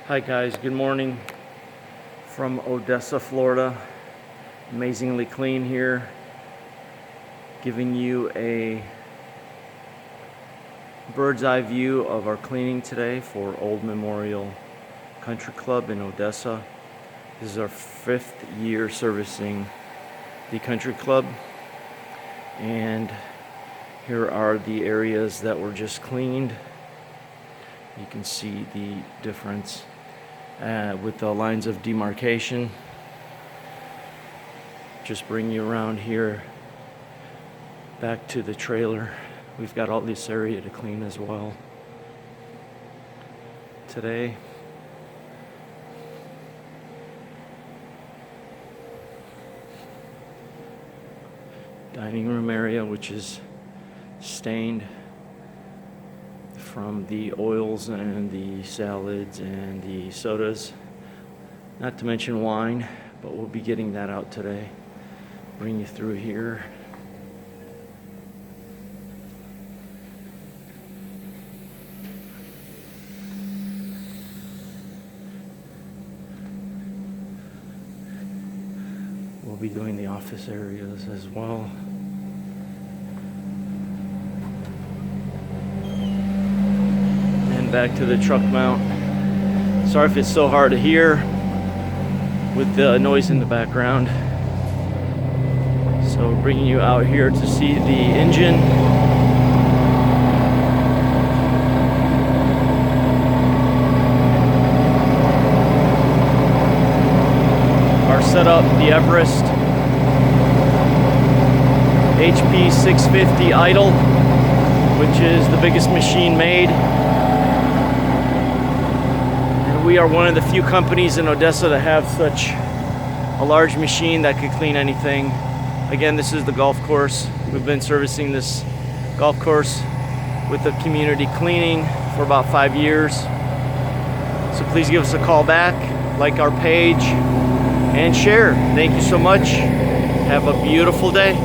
Hi guys, good morning from Odessa, Florida. Amazingly clean here. Giving you a bird's eye view of our cleaning today for Old Memorial Country Club in Odessa. This is our 5th year servicing the country club, and here are the areas that were just cleaned. You can see the difference with the lines of demarcation. Just bring you around here back to the trailer. We've got all this area to clean as well today. Dining room area, which is stained from the oils and the salads and the sodas, not to mention wine, but we'll be getting that out today. Bring you through here. We'll be doing the office areas as well. Back to the truck mount. Sorry if it's so hard to hear with the noise in the background. So bringing you out here to see the engine. Our setup, the Everest HP 650 idle, which is the biggest machine made. We are one of the few companies in Odessa that have such a large machine that could clean anything. Again, this is the golf course. We've been servicing this golf course with the community cleaning for about 5 years. So please give us a call back, like our page, and share. Thank you so much. Have a beautiful day.